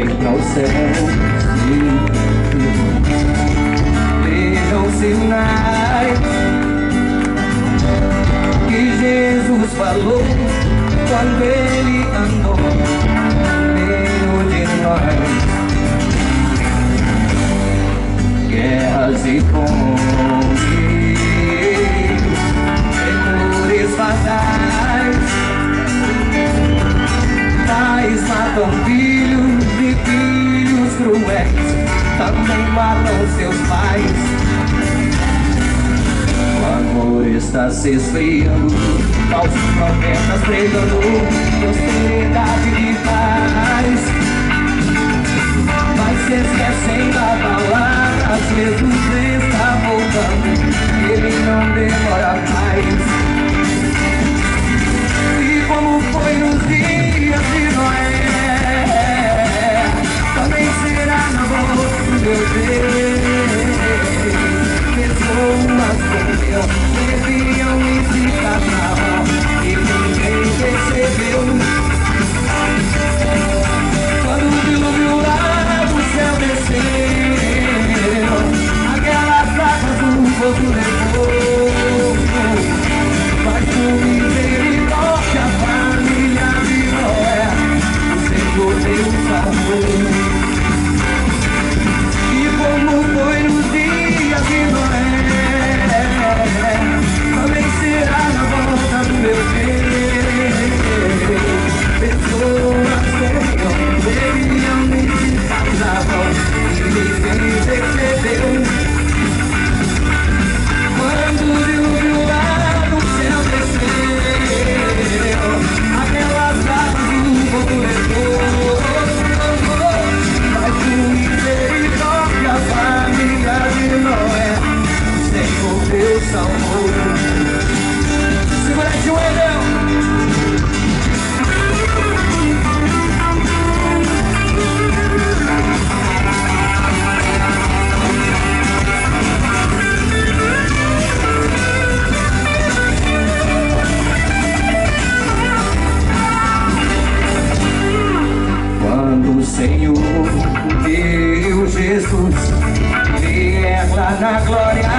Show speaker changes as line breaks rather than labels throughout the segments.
para o céu. Vejam os sinais que Jesus falou quando ele andou no meio de nós. Guerras e fome, temores fatais, pais matam filhos e filhos cruéis também matam seus pais. O amor está se esfriando, falsos profetas pregando prosperidade e paz, mas se esquecem da palavra. Jesus está voltando, ele não demora mais. E como foi nos dias de Noé, também será na volta do meu Deus. Pessoas comiam, bebiam e se casavam e ninguém percebeu. Quando o dilúvio lá do céu desceu, aquelas águas do fogo levou. Mas por misericórdia a família de Noé, o Senhor Deus salvou. E como foi nos dias de Noé, também será na volta do meu Deus. Pessoas comiam, bebiam e se casavam e ninguém percebeu. Quando o dilúvio lá do céu desceu, aquelas águas do fogo levou. Mas por misericórdia a família de Noé, o Senhor Deus salvou. Segura de joelho. Quando o Senhor, Deus Jesus, vier lá na glória,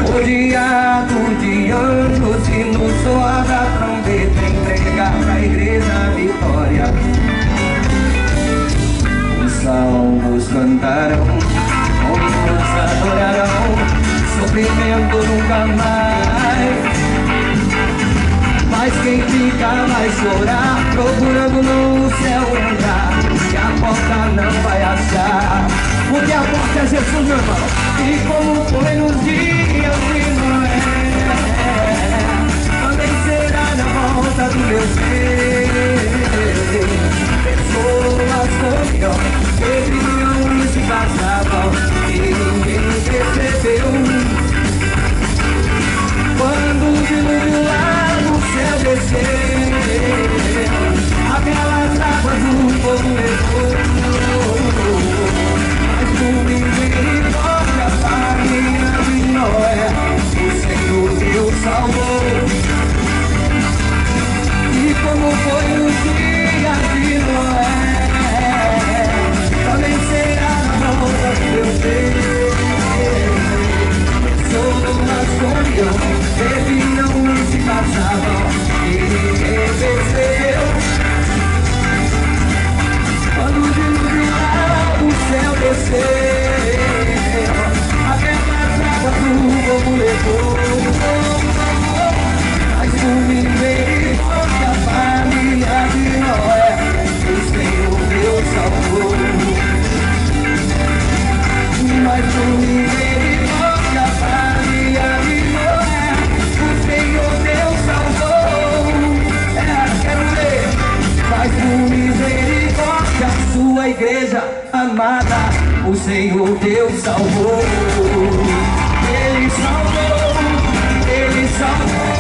rodeado de anjos e no soar da trombeta entregar pra igreja a vitória. Os salvos cantarão, homens adorarão, sofrimento nunca mais. Mas quem fica vai chorar, procurando no céu entrar, e a porta não vai achar, porque a porta é Jesus, meu irmão. E como foi nos dias de Noé, também será na volta do meu Deus. Pessoas comiam, bebiam e se casavam e ninguém percebeu. Quando o dilúvio lá do céu desceu, aquelas águas do fogo levou. Mas por misericórdia a família de Noé, o Senhor Deus salvou. E como foi nos dias de Noé, também será na volta do meu Deus. Pessoas comiam, bebiam e se casavam e ninguém percebeu. Quando o dilúvio lá do céu desceu, aquelas águas do fogo levou. Mas por misericórdia a família de Noé, o Senhor Deus salvou. Mas por misericórdia a família de Noé, o Senhor Deus salvou. Quero ler. Mas por misericórdia a sua igreja amada, o Senhor Deus salvou. Ele salvou, ele salvou.